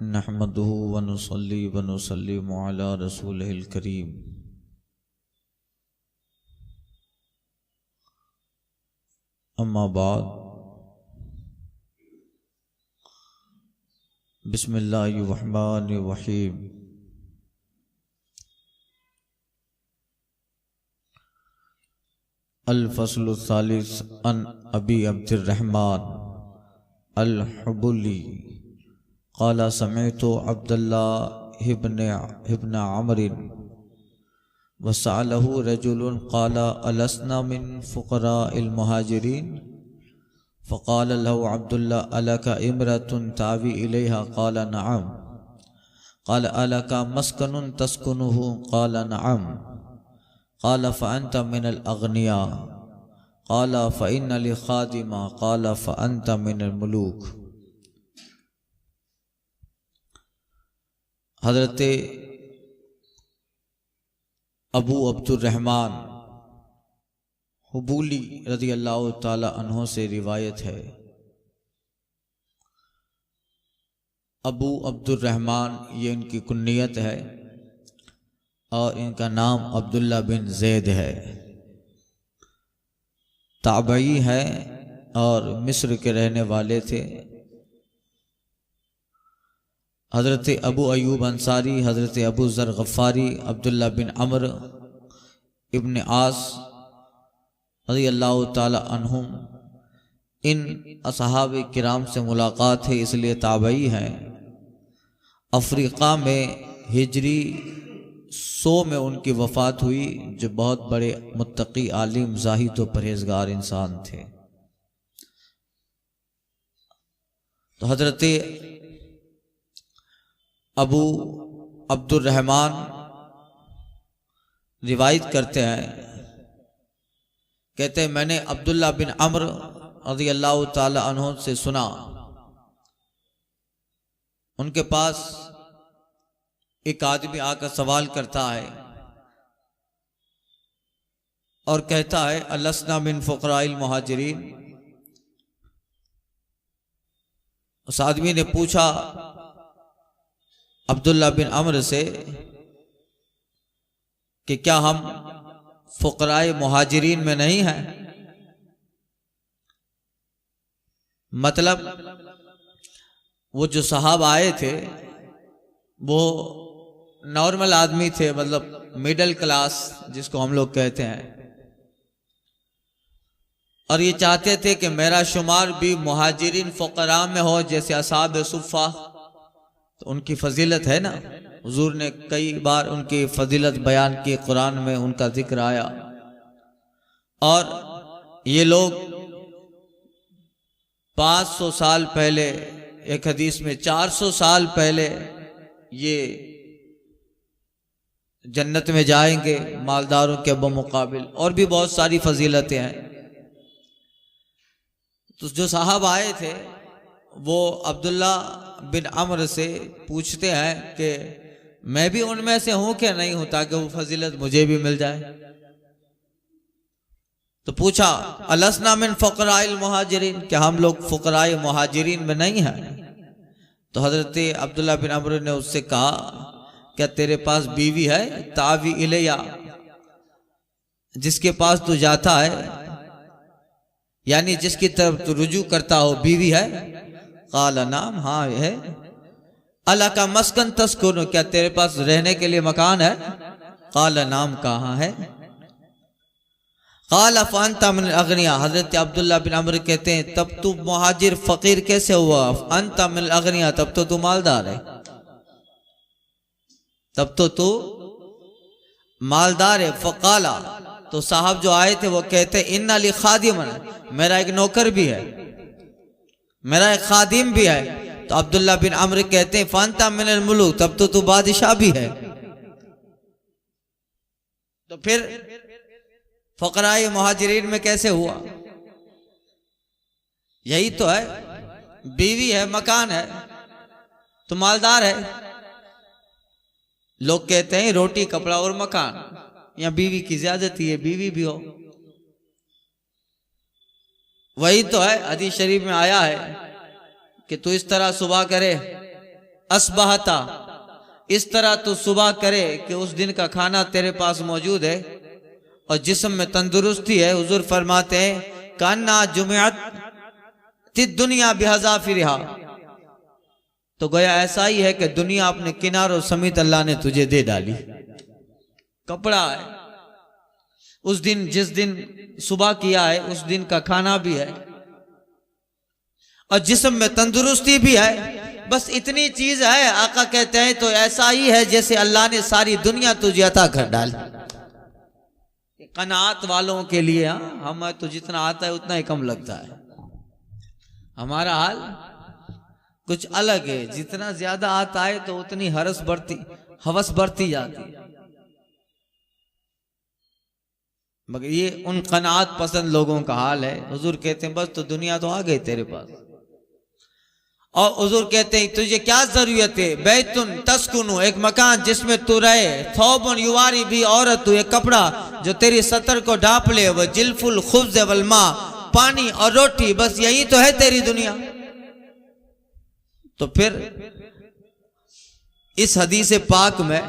नहमदुहु व नुसल्ली व नुसल्लिमु अला रसूलिहिल करीम। अम्मा बाद, बिस्मिल्लाहिर रहमानिर रहीम। अल फस्लु सालिस अन अबी अब्दुर्रहमान अल हुबुली क़ाला समिअतु अब्दुल्लाह इब्न अम्र व सअलहु रजुलन क़ाला अलस्ना मिन फ़ुक़राइल मुहाजिरीन फ़क़ाल लहु अब्दुल्लाह अलका इम्रतुन तावी इलैहा क़ाला नअम क़ाल अलका मस्कनुन तस्कुनुहु क़ाला नअम क़ाल फ़अन्त मिनल अग़निया क़ाल फ़इन्न लि ख़ादिमा क़ाल फ़अन्त मिनल मुलूक। हज़रत अबू अब्दुर्रहमान हुबूली रज़ी अल्लाह ताला अन्हो से रिवायत है। अबू अब्दुर्रहमान ये इनकी कुन्नियत है और इनका नाम अब्दुल्ला बिन ज़ैद है। ताबई है और मिस्र के रहने वाले थे। हज़रत अबू अयूब अंसारी, हज़रत अबू ज़र गफ़ारी, अब्दुल्ला बिन अम्र इब्न आस रज़ी अल्लाह ताला अन्हुम, इन असहाबे किराम से मुलाकात है, इसलिए ताबई हैं। अफ्रीक़ा में हिजरी 100 में उनकी वफ़ात हुई, जो बहुत बड़े मुत्तकी आलिम ज़ाहिद व परहेज़गार इंसान थे। तो हज़रत अबू अब्दुर्रहमान रिवायत करते हैं, कहते हैं मैंने अब्दुल्ला बिन अम्र रज़ी अल्लाह ताला अन्हु से सुना। उनके पास एक आदमी आकर सवाल करता है और कहता है अलस्ना मिन फ़ुक़राइल मुहाजिरीन। उस आदमी ने पूछा अब्दुल्ला बिन अम्र से कि क्या हम फ़ुक़राए मुहाजिरीन में नहीं हैं? मतलब वो जो साहब आए थे वो नॉर्मल आदमी थे, मतलब मिडिल क्लास जिसको हम लोग कहते हैं, और ये चाहते थे कि मेरा शुमार भी मुहाजिरीन फ़ुक़रा में हो, जैसे असहाब सुफ़ा। तो उनकी फजीलत है ना, हुजूर ने कई बार उनकी फजीलत बयान की, कुरान में उनका जिक्र आया। और ये लोग 500 साल पहले, एक हदीस में 400 साल पहले ये जन्नत में जाएंगे मालदारों के बमुकाबिल, और भी बहुत सारी फजीलतें हैं। तो जो साहब आए थे वो अब्दुल्ला बिन अम्र से पूछते हैं कि मैं भी उनमें से हूं क्या नहीं हूं, ताकि वो फजीलत मुझे भी मिल जाए। तो पूछा अलस्ना मिन फ़ुक़राइल मुहाजिरीन, क्या हम लोग फ़ुक़राए मुहाजिरीन में नहीं हैं? तो हज़रत अब्दुल्ला बिन अम्र ने उससे कहा क्या तेरे पास बीवी है? तावी इलैया, जिसके पास तू जाता है, यानी जिसकी तरफ तू रुजू करता हो, बीवी है? क़ाला नाम, हाँ है। अलका मस्कन तस्कुन, क्या तेरे पास रहने के लिए मकान है? क़ाला नाम, कहाँ है? क़ाला फ़अन्त मिनल अग़निया, हज़रत अब्दुल्ला बिन अम्र कहते हैं तब तू मुहाजिर फ़कीर कैसे हुआ? अन्त मिनल अग़निया, तब तो तू मालदार है, तब तो तू मालदार है। फ़क़ाला, तो साहब जो आए थे वो कहते इन्ना लि ख़ादिमन, मेरा एक नौकर भी है, मेरा एक खादिम भी है। तो अब्दुल्ला बिन अम्र कहते हैं फ़अन्त मिनल मुलूक, तब तो तू बादशाह भी है। तो फिर फ़ुक़राए मुहाजिरीन में कैसे हुआ? यही तो है, बीवी है, मकान है, तो मालदार है। लोग कहते हैं रोटी कपड़ा और मकान, यहाँ बीवी की ज्यादती है, बीवी भी हो। वही तो है, हदीस शरीफ में आया है कि तू इस तरह सुबह करे अस्बहता, इस तरह तू सुबह करे कि उस दिन का खाना तेरे पास मौजूद है और जिस्म में तंदुरुस्ती है। हुजूर फरमाते हैं कान्ना जुमिअत ति दुनिया बिहज़ाफिरिहा, तो गोया ऐसा ही है कि दुनिया अपने किनारों समेत अल्लाह ने तुझे दे डाली। कपड़ा है, उस दिन जिस दिन सुबह किया है उस दिन का खाना भी है और जिस्म में तंदुरुस्ती भी है। बस इतनी चीज है। आका कहते हैं तो ऐसा ही है जैसे अल्लाह ने सारी दुनिया तुझे अता कर डाली। कनात वालों के लिए हमें तो जितना आता है उतना ही कम लगता है। हमारा हाल कुछ अलग है, जितना ज्यादा आता है तो उतनी हवस बढ़ती जाती है। मगर ये उन कनात पसंद लोगों का हाल है। हुजूर कहते हैं बस तो दुनिया तो आ गई तेरे पास। और हुजूर कहते हैं तुझे क्या जरूरत है, बैतुन तस्कुनु, एक मकान जिसमें तू रहे, थौबुन युवारी भी औरत, एक कपड़ा जो तेरी सतर को ढांप ले, वह जिल्फुल खुब्ज़ वल मा, पानी और रोटी, बस यही तो है तेरी दुनिया। तो फिर इस हदीस पाक में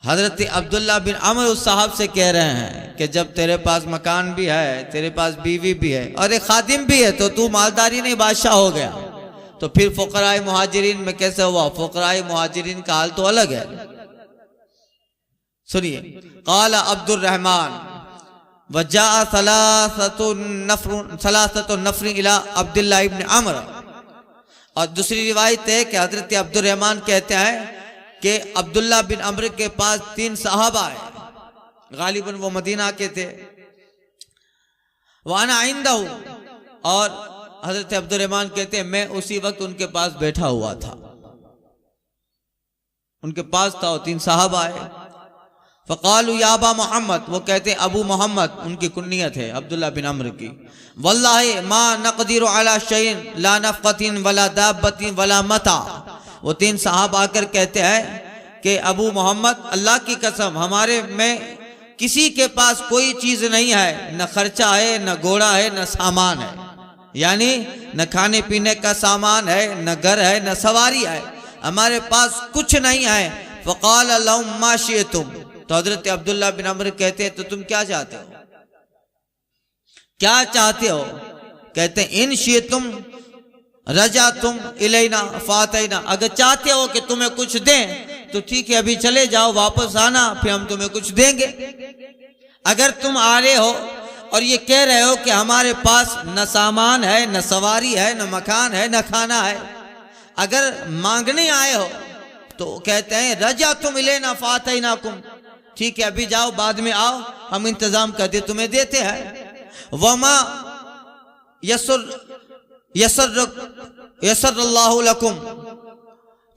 हजरत अब्दुल्ला बिन अमर उस साहब से कह रहे हैं कि जब तेरे पास मकान भी है, तेरे पास बीवी भी है और एक खादिम भी है, तो तू मालदारी नहीं बादशाह हो गया। तो फिर फुकराए मुहाजिरीन में कैसे हुआ? फुकराए मुहाजिरीन का हाल तो अलग है। सुनिए, काला अब्दुर रहमान वजा सलासतु नफर इला अब्दुल्ला इब्न अमर। और दूसरी रिवायत है कि हजरत अब्दुर रहमान कहते हैं कि अब्दुल्ला बिन अमर के पास 3 साहबा है, गालिबन वो मदीना के थे। वाना आइंदा हूं, और हजरत अब्दुर रहमान कहते हैं मैं उसी वक्त उनके पास बैठा हुआ था, उनके पास था। 3 साहबा है। फ़क़ालू या अबा मोहम्मद, वो कहते हैं अबू मोहम्मद, उनकी कुन्नियत है अब्दुल्ला बिन अमर की। वल्लाहि मा नक़दिरु अला शैइन ला नफ़क़तिन वला दाब्बतिन वला मता। वो 3 साहब आकर कहते हैं कि अबू मोहम्मद, अल्लाह की कसम हमारे में किसी के पास कोई चीज नहीं है, न खर्चा है, न घोड़ा है, न सामान है, यानी न खाने पीने का सामान है, न घर है, न सवारी है, हमारे पास कुछ नहीं है। फ़क़ाल लहुम मा शिअतुम, तो हजरत अब्दुल्ला बिन अमर कहते हैं तो तुम क्या चाहते हो, क्या चाहते हो? कहते हैं इन शिअतुम रजा तुम इलेना फातैना, अगर चाहते हो कि तुम्हें कुछ दें तो ठीक है, अभी चले जाओ, वापस आना, फिर हम तुम्हें कुछ देंगे। अगर तुम आ रहे हो और ये कह रहे हो कि हमारे पास न सामान है, न सवारी है, न मकान है, न खाना है, अगर मांगने आए हो तो कहते हैं रजा तुम इलेना फातैना कुम, ठीक है अभी जाओ, बाद में आओ, हम इंतजाम करते तुम्हें देते हैं। वमा यसर्रल्लाहु लकुम,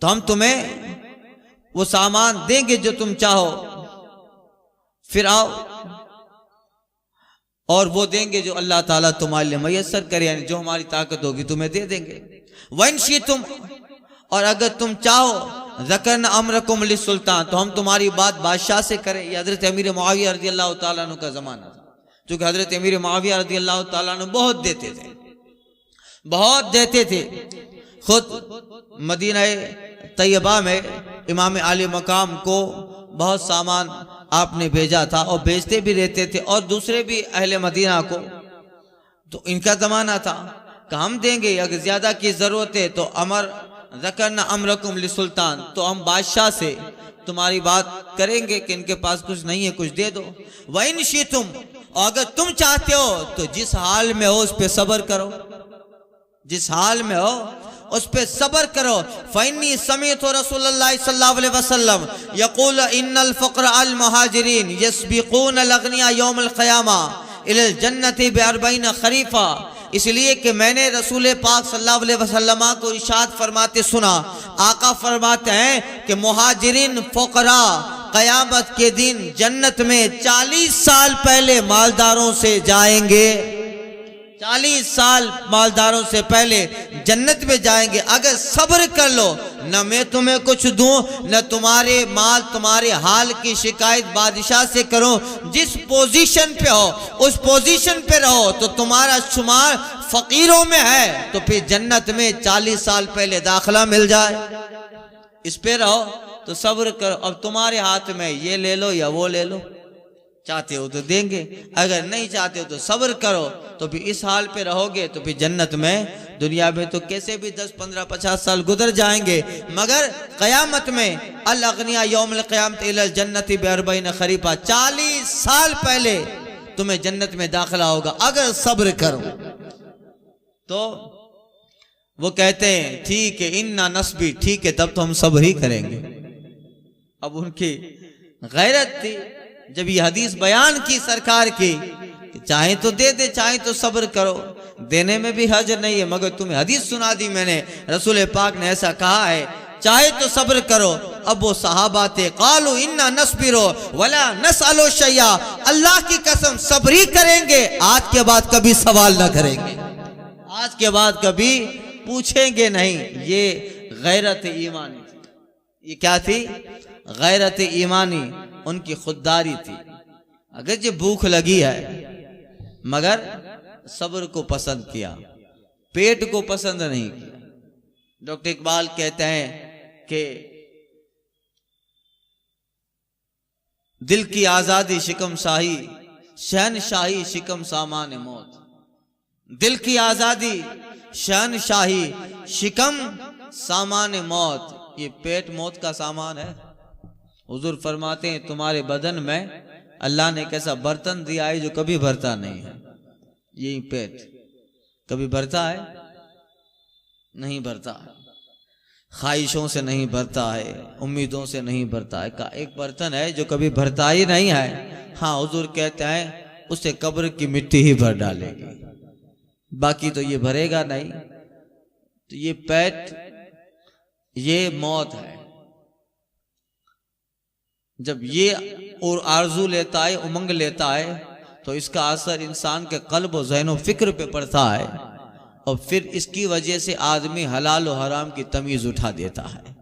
तो हम तुम्हें वो सामान देंगे जो तुम चाहो, फिर आओ, और वो देंगे जो अल्लाह ताला तुम्हारे लिए मयस्सर करे, यानी जो हमारी ताकत होगी तुम्हें दे देंगे। वंशी तुम, और अगर तुम चाहो ज़करन अमरकुम लिसुल्तान, तो हम तुम्हारी बात बादशाह से करें। ये हजरत अमीर मुआविया रज़ी अल्लाह ताला अन्हु का जमाना था, क्योंकि हजरत अमीर मुआविया रज़ी अल्लाह ताला अन्हु बहुत देते थे, बहुत देते थे। खुद मदीना तैयबा में इमाम आली मकाम को बहुत सामान आपने भेजा था और भेजते भी रहते थे, और दूसरे भी अहले मदीना को। तो इनका जमाना था कि हम देंगे, अगर ज्यादा की जरूरत है तो अमर ज़करना अमरकुम लिसुल्तान, तो हम बादशाह से तुम्हारी बात करेंगे कि इनके पास कुछ नहीं है, कुछ दे दो। वइन शितुम, और अगर तुम चाहते हो तो जिस हाल में हो उस पर सब्र करो, जिस हाल में हो उस पे सब्र करो। फ़इन्नी समीअतु रसूलुल्लाह सल्लल्लाहु अलैहि वसल्लम यक़ूल इन्नल फ़क़्र अल मुहाजिरीन यस्बिक़ून अल अग़निया यौमल क़ियामा इलल जन्नति बिअरबईन ख़रीफ़ा। इसलिए कि मैंने रसूल पाक सल्लल्लाहु अलैहि वसल्लम को इरशाद फरमाते सुना, आका फरमाते हैं कि मुहाजिरीन फ़क़रा क़यामत के दिन जन्नत में 40 साल पहले मालदारों से जाएंगे, 40 साल मालदारों से पहले जन्नत में जाएंगे। अगर सब्र कर लो न मैं तुम्हें कुछ दूं, न तुम्हारे माल तुम्हारे हाल की शिकायत बादशाह से करूं। जिस पोजीशन पे हो उस पोजीशन पे रहो, तो तुम्हारा शुमार फकीरों में है तो फिर जन्नत में 40 साल पहले दाखिला मिल जाए। इस पे रहो तो सब्र करो। अब तुम्हारे हाथ में ये ले लो या वो ले लो, चाहते हो तो देंगे, अगर नहीं चाहते हो तो सब्र करो। तो फिर इस हाल पे रहोगे तो फिर जन्नत में, दुनिया में तो कैसे भी 10, 15, 50 साल गुजर जाएंगे, मगर कयामत में अल अगनिया यौमुल क़यामत इलल जन्नति बिअरबईन खरीफा, 40 साल पहले तुम्हें जन्नत में दाखिला होगा अगर सब्र करो। तो वो कहते हैं ठीक है, इन्ना नस्बी, ठीक है तब तो हम सब्र ही करेंगे। अब उनकी गैरत थी जब ये हदीस बयान की सरकार की, चाहे तो दे दे चाहे तो सब्र करो, देने में भी हर्ज नहीं है, मगर तुम्हें हदीस सुना दी मैंने, रसूल पाक ने ऐसा कहा है, चाहे तो सब्र करो। अब वो सहाबा थे, कालू इन्ना नस्बिरो वला नसअलु शैया, अल्लाह की कसम सब्र ही करेंगे, आज के बाद कभी सवाल ना करेंगे, आज के बाद कभी पूछेंगे नहीं। ये गैरत ईमानी थी। ये क्या थी? गैरत ईमानी, उनकी खुददारी थी। अगर जो भूख लगी है मगर सब्र को पसंद किया, पेट को पसंद नहीं किया। डॉक्टर इकबाल कहते हैं कि दिल की आजादी शिकम शाही, शहनशाही शिकम सामान मौत। दिल की आजादी शहनशाही शिकम सामान मौत, ये पेट मौत का सामान है। हुजूर फरमाते हैं तुम्हारे बदन में अल्लाह ने एक ऐसा बर्तन दिया है जो कभी भरता नहीं है। यही पेट कभी भरता है? नहीं भरता है। ख्वाहिशों से नहीं भरता है, उम्मीदों से नहीं भरता है। का एक बर्तन है जो कभी भरता ही नहीं है। हाँ, हुजूर कहते हैं उसे कब्र की मिट्टी ही भर डालेगी, बाकी तो ये भरेगा नहीं। तो ये पेट, ये मौत है। जब ये और आरजू लेता है, उमंग लेता है, तो इसका असर इंसान के कल्ब और ज़हन और फिक्र पे पड़ता है, और फिर इसकी वजह से आदमी हलाल और हराम की तमीज उठा देता है।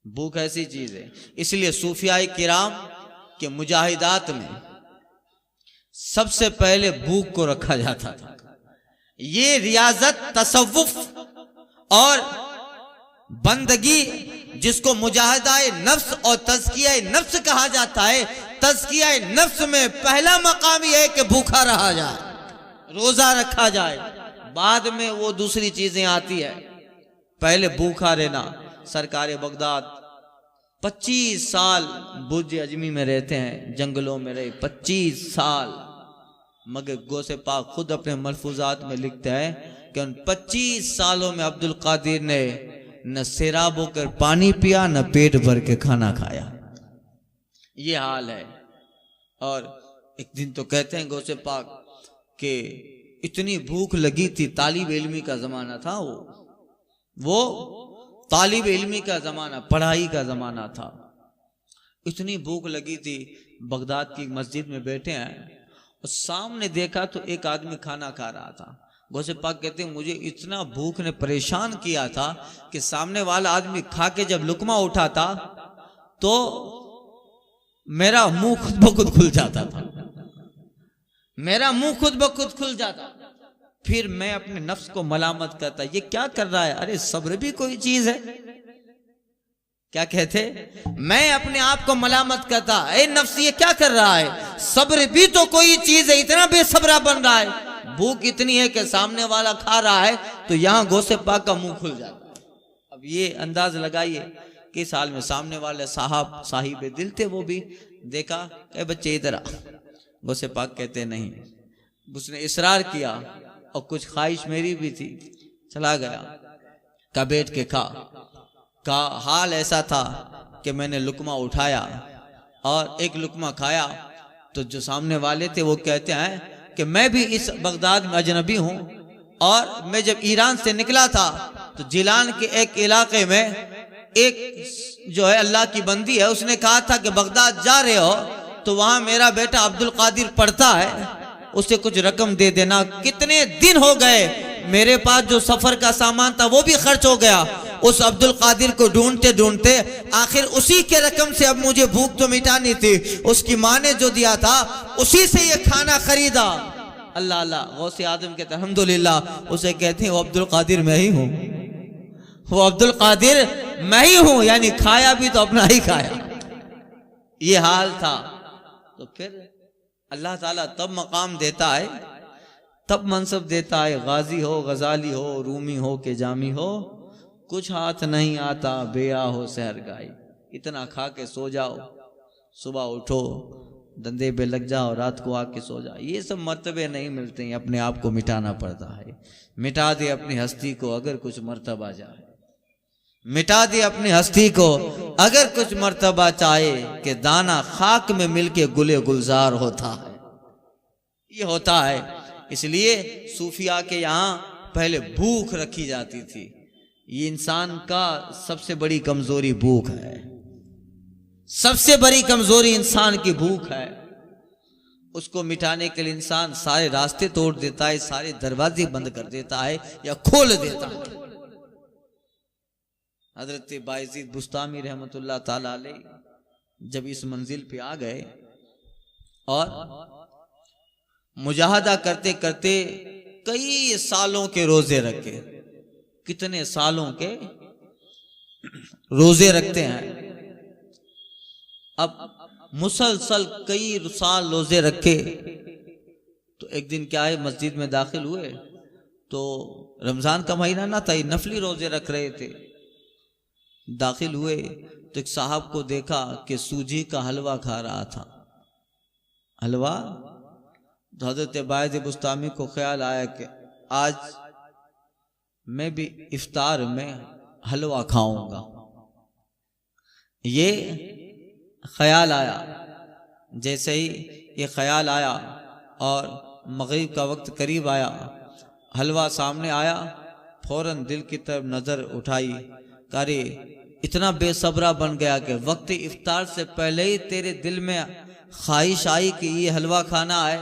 भूख ऐसी चीज है। इसलिए सूफियाए किराम के मुजाहिदात में सबसे पहले भूख को रखा जाता था। ये रियाजत, तसव्वुफ और बंदगी, जिसको मुजाहिदाए नफ्स और तज़किया नफ्स कहा जाता है, तज़किया नफ्स में पहला मकाम यह है कि भूखा रहा जाए, रोजा रखा जाए, बाद में वो दूसरी चीजें आती है। पहले भूखा रहना। सरकार बगदाद 25 साल बुर्ज अजमी में रहते हैं, जंगलों में रहे 25 साल, मगर गौसे पाक खुद अपने मलफूजात में लिखते हैं कि उन 25 सालों में अब्दुल कादिर ने न सैराब होकर पानी पिया, न पेट भर के खाना खाया। ये हाल है। और एक दिन तो कहते हैं गौसे पाक के इतनी भूख लगी थी, तालिब इल्मी का जमाना था, वो तालिब इल्मी का जमाना, पढ़ाई का जमाना था। इतनी भूख लगी थी, बगदाद की मस्जिद में बैठे हैं और सामने देखा तो एक आदमी खाना खा रहा था। गौसे पाक कहते हैं मुझे इतना भूख ने परेशान किया था कि सामने वाला आदमी खा के जब लुकमा उठाता तो मेरा मुंह खुद ब खुद खुल जाता था, मेरा मुंह खुद ब खुद खुल जाता। फिर मैं अपने नफ्स को मलामत करता, ये क्या कर रहा है? अरे सब्र भी कोई चीज है। क्या कहते? मैं अपने आप को मलामत करता, ए नफ्स ये क्या कर रहा है? सब्र भी तो कोई चीज है, इतना बेसब्रा बन रहा है। भूख इतनी है कि सामने वाला खा रहा है तो यहां गौसे पाक का मुंह खुल जाता है। अब ये अंदाज लगाइए किस हाल में सामने वाले साहिब दिल थे। वो भी देखा, ए बच्चे इधर आ। गौसे पाक कहते नहीं, उसने इसरार किया और कुछ ख्वाहिश मेरी भी थी, चला गया, का बैठ के खा। का हाल ऐसा था कि मैंने लुकमा उठाया और एक लुकमा खाया तो जो सामने वाले थे वो कहते हैं कि मैं भी इस बगदाद में अजनबी हूं, और मैं जब ईरान से निकला था तो जिलान के एक इलाके में एक जो है अल्लाह की बंदी है, उसने कहा था कि बगदाद जा रहे हो तो वहां मेरा बेटा अब्दुल कादिर पढ़ता है, उसे कुछ रकम दे देना। कितने दिन हो गए, मेरे पास जो सफर का सामान था वो भी खर्च हो गया, उस अब्दुल कादिर को ढूंढते ढूंढते आखिर उसी के रकम से अब मुझे भूख तो मिटानी थी, उसकी माँ ने जो दिया था उसी से ये खाना खरीदा। अल्लाह अल्लाह, गौसे आदम कहते अल्हम्दुलिल्लाह, उसे कहते हैं वो अब्दुल कादिर मैं ही हूँ, वो अब्दुल कादिर मैं ही हूँ, यानी खाया भी तो अपना ही खाया। ये हाल था। तो फिर अल्लाह ताला तब मकाम देता है, तब मनसब देता है, गाजी हो, गजाली हो, रूमी हो के जामी हो, कुछ हाथ नहीं आता बेया हो सहर गाई। इतना खा के सो जाओ, सुबह उठो, धंधे पे लग जाओ, रात को आके सो जाओ। ये सब मर्तबे नहीं मिलते हैं, अपने आप को मिटाना पड़ता है। मिटा दे अपनी हस्ती को अगर कुछ मर्तबा जाए, मिटा दे अपनी हस्ती को अगर कुछ मर्तबा चाहे, कि दाना खाक में मिलके गुले गुलजार होता है। ये होता है। इसलिए सूफिया के यहाँ पहले भूख रखी जाती थी। ये इंसान का सबसे बड़ी कमजोरी भूख है, सबसे बड़ी कमजोरी इंसान की भूख है। उसको मिटाने के लिए इंसान सारे रास्ते तोड़ देता है, सारे दरवाजे बंद कर देता है या खोल देता है। हजरत बायजीद बुस्तामी रहमतुल्लाह ताला अलैह जब इस मंजिल पे आ गए और मुजाहदा करते करते कई सालों के रोजे रखे, कितने सालों के रोजे रखते हैं। अब मुसलसल कई साल रोजे रखे तो एक दिन क्या है, मस्जिद में दाखिल हुए तो रमजान का महीना ना था, नफली रोजे रख रहे थे। दाखिल हुए तो एक साहब को देखा कि सूजी का हलवा खा रहा था। हलवा, तो हजरत बायज़ बुस्तामी को ख्याल आया कि आज मैं भी इफ्तार में हलवा खाऊंगा। ये ख्याल आया। जैसे ही ये ख्याल आया और मगरिब का वक्त करीब आया, हलवा सामने आया, फौरन दिल की तरफ नजर उठाई, अरे इतना बेसब्रा बन गया कि वक्त इफ्तार से पहले ही तेरे दिल में ख्वाहिश आई कि ये हलवा खाना है।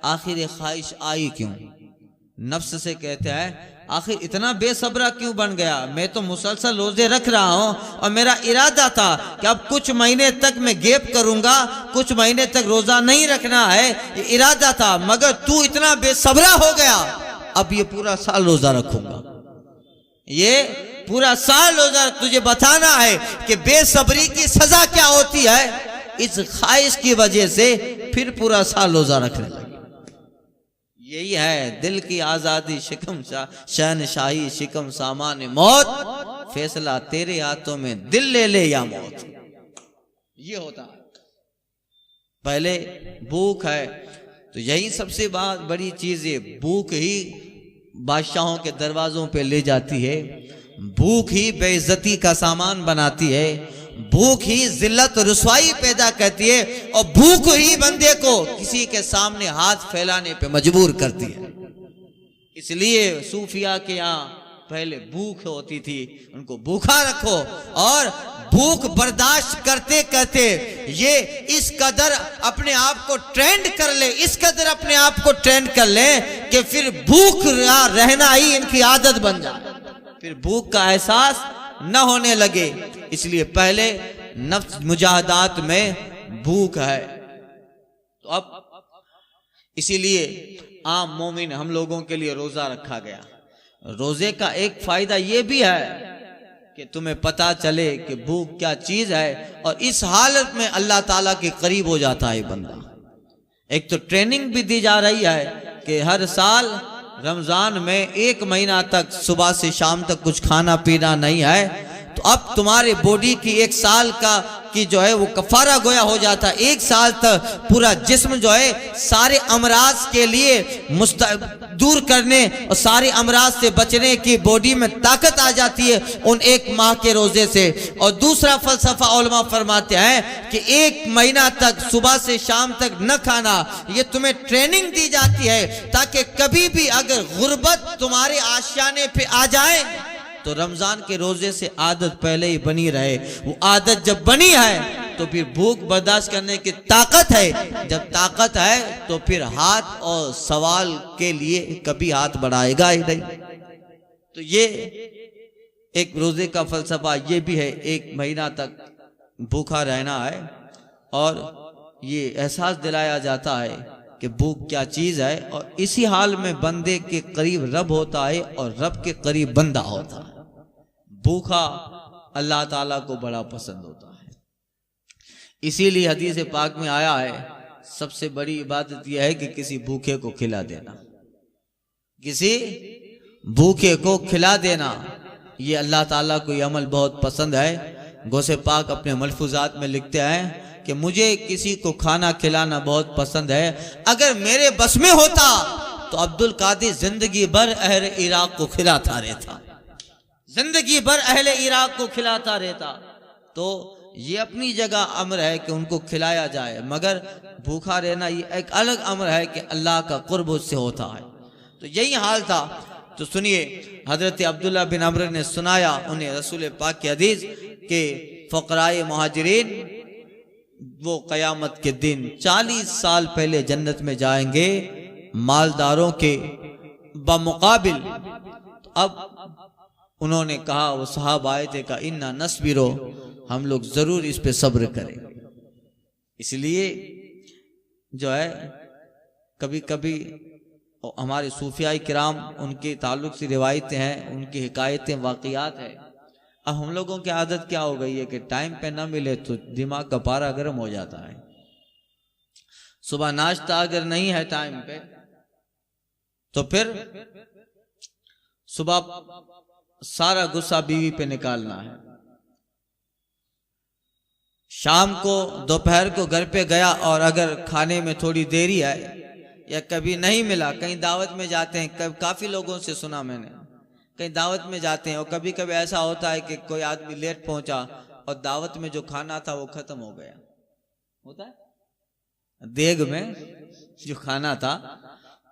आखिर ये ख्वाहिश आई क्यों? नफ्स से कहते हैं आखिर इतना बेसब्रा क्यों बन गया? मैं तो मुसलसल रोजे रख रहा हूँ और मेरा इरादा था कि अब कुछ महीने तक मैं गैप करूंगा, कुछ महीने तक रोजा नहीं रखना है, ये इरादा था, मगर तू इतना बेसब्रा हो गया, अब ये पूरा साल रोजा रखूंगा, ये पूरा साल रोजा। तुझे बताना है कि बेसब्री की सजा क्या होती है। इस ख्वाहिश की वजह से फिर पूरा साल रोजा रखने लगे। यही है दिल की आजादी, शिकम शहनशाही, शिकम सामान मौत, फैसला तेरे हाथों में, दिल ले ले या मौत। ये होता है। पहले भूख है तो यही सबसे बड़ी चीज है। भूख ही बादशाहों के दरवाजों पे ले जाती है, भूख ही बेइज्जती का सामान बनाती है, भूख ही जिल्लत रुसवाई पैदा करती है, और भूख ही बंदे को किसी के सामने हाथ फैलाने पे मजबूर करती है। इसलिए सूफिया के यहाँ पहले भूख होती थी, उनको भूखा रखो, और भूख बर्दाश्त करते करते ये इस कदर अपने आप को ट्रेंड कर ले, इस कदर अपने आप को ट्रेंड कर ले कि फिर भूख रहना ही इनकी आदत बन जाए, फिर भूख का एहसास न होने लगे। इसलिए पहले नफ्स मुजाहदात में भूख है। तो अब इसीलिए आम मोमिन हम लोगों के लिए रोजा रखा गया। रोजे का एक फायदा यह भी है कि तुम्हें पता चले कि भूख क्या चीज है, और इस हालत में अल्लाह ताला के करीब हो जाता है बंदा। एक तो ट्रेनिंग भी दी जा रही है कि हर साल रमजान में 1 महीना तक सुबह से शाम तक कुछ खाना पीना नहीं है, तो अब तुम्हारे बॉडी की 1 साल की जो है वो कफारा गोया हो जाता है। 1 साल तक पूरा जिस्म जो है सारे अमराज के लिए दूर करने और सारे अमराज से बचने की बॉडी में ताकत आ जाती है उन 1 माह के रोजे से। और दूसरा फलसफा उलमा फरमाते हैं कि 1 महीना तक सुबह से शाम तक न खाना, ये तुम्हें ट्रेनिंग दी जाती है ताकि कभी भी अगर गुर्बत तुम्हारे आशियाने पे आ जाए तो रमजान के रोजे से आदत पहले ही बनी रहे। वो आदत जब बनी है तो फिर भूख बर्दाश्त करने की ताकत है। जब ताकत है तो फिर हाथ और सवाल के लिए कभी हाथ बढ़ाएगा ही नहीं। तो ये एक रोजे का फलसफा ये भी है, 1 महीना तक भूखा रहना है और ये एहसास दिलाया जाता है कि भूख क्या चीज है, और इसी हाल में बंदे के करीब रब होता है और रब के करीब बंदा होता है। भूखा अल्लाह ताला को बड़ा पसंद होता है। इसीलिए हदीस पाक में आया है, सबसे बड़ी इबादत यह है कि किसी भूखे को खिला देना, किसी भूखे को खिला देना। ये अल्लाह ताला को ये अमल बहुत पसंद है। गौसे पाक अपने मलफूजात में लिखते हैं कि मुझे किसी को खाना खिलाना बहुत पसंद है, अगर मेरे बस में होता तो अब्दुल कादिर जिंदगी भर अहले इराक को खिलाता रहता, जिंदगी भर अहले इराक को खिलाता रहता। तो ये अपनी जगह अमर है कि उनको खिलाया जाए, मगर भूखा रहना ये एक अलग अमर है कि अल्लाह का कुर्ब उससे होता है। तो यही हाल था। तो सुनिए, हजरत अब्दुल्ला बिन अमर ने सुनाया उन्हें रसूल पाक की हदीस के फ़क़राए मुहाजिरीन वो क़यामत के दिन 40 साल पहले जन्नत में जाएंगे मालदारों के बमुकाबिल। अब उन्होंने कहा, वो साहब आए थे, कहा इन्ना नस्बिरो, हम लोग जरूर इस पे सब्र करें। इसलिए जो है कभी कभी हमारे सूफिया किराम उनके ताल्लुक से रिवायतें हैं, उनकी हिकायतें वाक़ियात है। अब हम लोगों की आदत क्या हो गई है कि टाइम पे ना मिले तो दिमाग का पारा गर्म हो जाता है। सुबह नाश्ता अगर नहीं है टाइम पे तो फिर सुबह सारा गुस्सा बीवी पे निकालना है। शाम को दोपहर को घर पे गया और अगर खाने में थोड़ी देरी है या कभी नहीं मिला, कहीं दावत में जाते हैं, काफी लोगों से सुना मैंने, कहीं दावत में जाते हैं और कभी कभी ऐसा होता है कि कोई आदमी लेट पहुंचा और दावत में जो खाना था वो खत्म हो गया, होता है देग में जो खाना था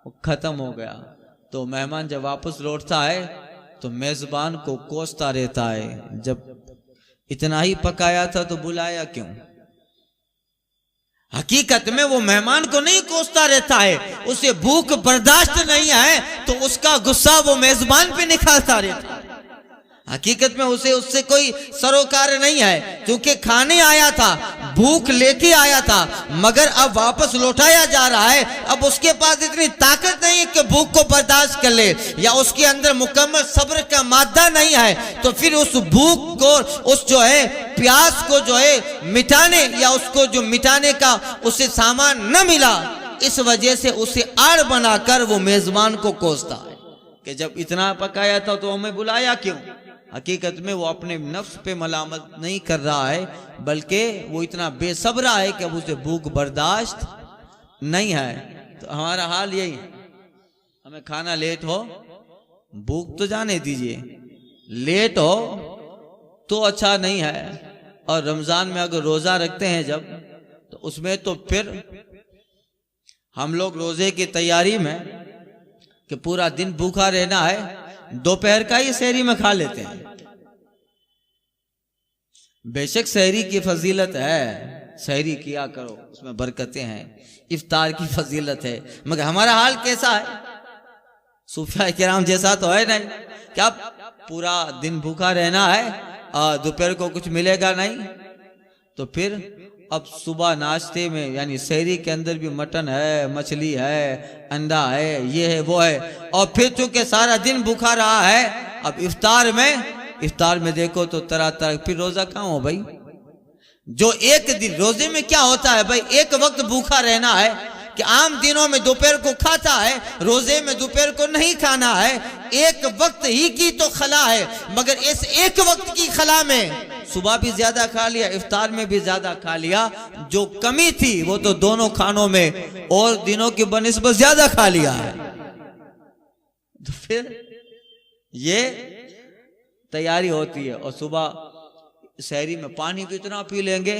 वो खत्म हो गया। तो मेहमान जब वापस लौटता है तो मेजबान को कोसता रहता है, जब इतना ही पकाया था तो बुलाया क्यों। हकीकत में वो मेहमान को नहीं कोसता रहता है, उसे भूख बर्दाश्त नहीं है तो उसका गुस्सा वो मेजबान पे निकालता रहता है। हकीकत में उसे उससे कोई सरोकार नहीं है, क्योंकि खाने आया था, भूख लेके आया था, मगर अब वापस लौटाया जा रहा है। अब उसके पास इतनी ताकत नहीं है कि भूख को बर्दाश्त कर ले, या उसके अंदर मुकम्मल सब्र का मादा नहीं है, तो फिर उस भूख को, उस जो है प्यास को जो है मिटाने, या उसको जो मिटाने का उसे सामान न मिला, इस वजह से उसे आड़ बनाकर वो मेजबान को कोसता है कि जब इतना पकाया था तो हमें बुलाया क्यों। हकीकत में वो अपने नफ्स पे मलामत नहीं कर रहा है, बल्कि वो इतना बेसब्र है कि अब उसे भूख बर्दाश्त नहीं है। तो हमारा हाल यही है, हमें खाना लेट हो, भूख तो जाने दीजिए, लेट हो तो अच्छा नहीं है। और रमजान में अगर रोजा रखते हैं जब, तो उसमें तो फिर हम लोग रोजे की तैयारी में कि पूरा दिन भूखा रहना है, दोपहर का ही सहरी में खा लेते हैं। बेशक सहरी की फजीलत है, सहरी किया करो, उसमें बरकतें हैं, इफ्तार की फजीलत है, मगर हमारा हाल कैसा है, सूफिया किराम जैसा तो है नहीं। क्या पूरा दिन भूखा रहना है और दोपहर को कुछ मिलेगा नहीं। तो फिर अब सुबह नाश्ते में यानी सहरी के अंदर भी मटन है, मछली है, अंडा है, ये है वो है, और फिर चूंकि सारा दिन भूखा रहा है, अब इफ्तार में देखो तो तरह तरह, फिर रोजा कहाँ हो भाई। जो एक दिन रोजे में क्या होता है भाई, एक वक्त भूखा रहना है कि आम दिनों में दोपहर को खाता है, रोजे में दोपहर को नहीं खाना है, एक वक्त ही की तो खला है, मगर इस एक वक्त की खला में सुबह भी ज्यादा खा लिया, इफ्तार में भी ज्यादा खा लिया, जो कमी थी वो तो दोनों खानों में और दिनों की बनिस्बत ज्यादा खा लिया है। तो फिर ये तैयारी होती है, और सुबह सहरी में पानी कितना पी लेंगे,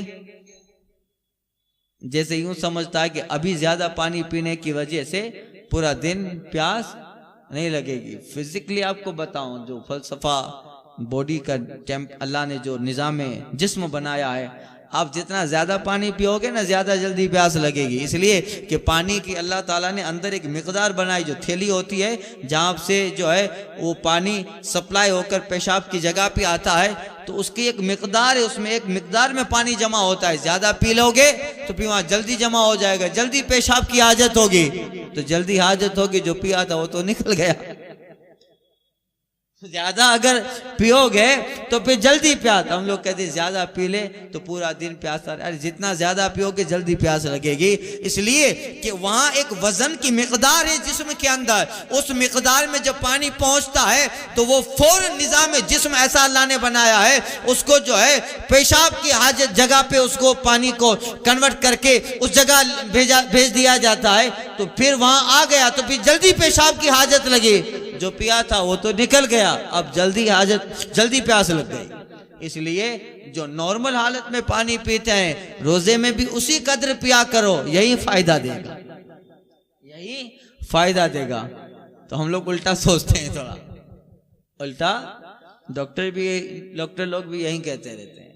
जैसे यूं समझता है कि अभी ज्यादा पानी पीने की वजह से पूरा दिन प्यास नहीं लगेगी। फिजिकली आपको बताऊं, जो फलसफा बॉडी का अल्लाह ने जो निज़ाम जिस्म बनाया है, आप जितना ज़्यादा पानी पियोगे ना ज़्यादा जल्दी प्यास लगेगी, इसलिए कि पानी की अल्लाह ताला ने अंदर एक मिकदार बनाई, जो थैली होती है जहाँ से जो है वो पानी सप्लाई होकर पेशाब की जगह पे आता है, तो उसकी एक मिकदार है, उसमें एक मिकदार में पानी जमा होता है। ज़्यादा पी लोगे तो फिर वहाँ जल्दी जमा हो जाएगा, जल्दी पेशाब की हाजत होगी, तो जल्दी हाजत होगी, जो पिया था वो तो निकल गया। ज्यादा अगर पियोगे तो फिर जल्दी प्यास, हम लोग कहते हैं ज्यादा पी ले तो पूरा दिन प्यास, अरे जितना ज्यादा पियोगे जल्दी प्यास लगेगी, इसलिए कि वहां एक वजन की मिकदार है जिस्म के अंदर, उस मिकदार में जब पानी पहुंचता है तो वो फौरन निजाम जिस्म ऐसा अल्लाह ने बनाया है, उसको जो है पेशाब की हाजत जगह पे उसको पानी को कन्वर्ट करके उस जगह भेज दिया जाता है, तो फिर वहां आ गया तो फिर जल्दी पेशाब की हाजत लगी, जो पिया था वो तो निकल गया, अब जल्दी हाजत जल्दी प्यास लग गई। इसलिए जो नॉर्मल हालत में पानी पीते हैं रोजे में भी उसी कदर पिया करो, यही फायदा देगा, यही फायदा देगा। तो हम लोग उल्टा सोचते हैं, थोड़ा उल्टा, डॉक्टर लोग भी यही कहते रहते हैं,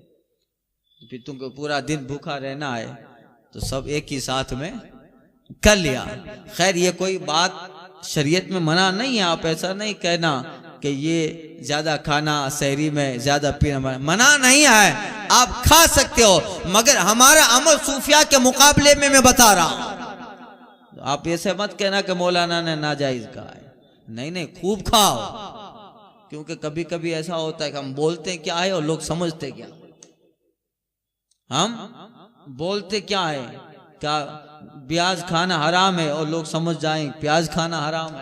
फिर तुमको पूरा दिन भूखा रहना है तो सब एक ही साथ में कर लिया। खैर ये कोई बात शरीयत में मना नहीं है, आप ऐसा नहीं कहना कि ये ज्यादा खाना सहरी में ज्यादा पीना मना नहीं है, आप खा सकते हो, मगर हमारा अमल सूफिया के मुकाबले में मैं बता रहा हूं। आप ऐसे मत कहना कि मौलाना ने नाजायज कहा है, नहीं नहीं, खूब खाओ, क्योंकि कभी कभी ऐसा होता है कि हम बोलते क्या है और लोग समझते क्या, हम बोलते क्या है, क्या प्याज खाना हराम है और लोग समझ जाएं प्याज खाना हराम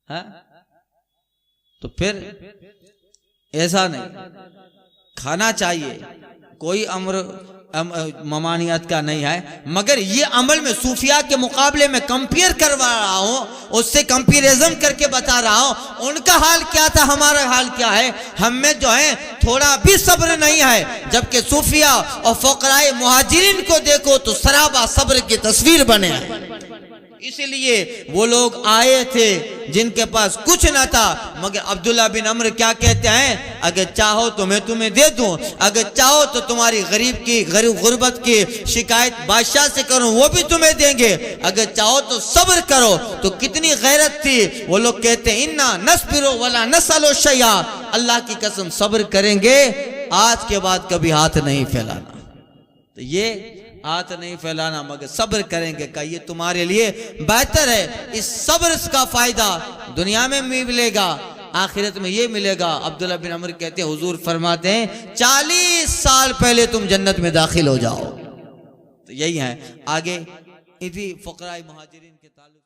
है? तो फिर ऐसा नहीं, खाना चाहिए, कोई ममानियत का नहीं है, मगर ये अमल में सूफिया के मुकाबले में कंपेयर करवा रहा हूं, उससे कंपेरिजन करके बता रहा हूं उनका हाल क्या था, हमारा हाल क्या है। हम में जो है थोड़ा भी सब्र नहीं है, जबकि सूफिया और फकराए मुहाजिरीन को देखो तो सराबा सब्र की तस्वीर बने हैं। इसलिए वो लोग आए थे जिनके पास कुछ ना था, मगर अब्दुल्ला बिन अम्र क्या कहते हैं, अगर चाहो तो मैं तुम्हें दे दूं, अगर चाहो तो तुम्हारी गुर्बत की शिकायत बादशाह से करूं, वो भी तुम्हें देंगे, अगर चाहो तो सब्र करो। तो कितनी गैरत थी। वो लोग कहते हैं इन्ना नस्बिरो वला नसलो शैया, अल्लाह की कसम सब्र करेंगे, आज के बाद कभी हाथ नहीं फैलाना। तो ये हाथ नहीं फैलाना मगर सब्र करेंगे का, ये तुम्हारे लिए बेहतर है। इस सब्र का फायदा दुनिया में भी मिलेगा, आखिरत में ये मिलेगा। अब्दुल्ला बिन अमर कहते हैं, हुजूर फरमाते हैं 40 साल पहले तुम जन्नत में दाखिल हो जाओ। तो यही है। आगे इसी फकराए मुहाजिरीन के ताल्लुक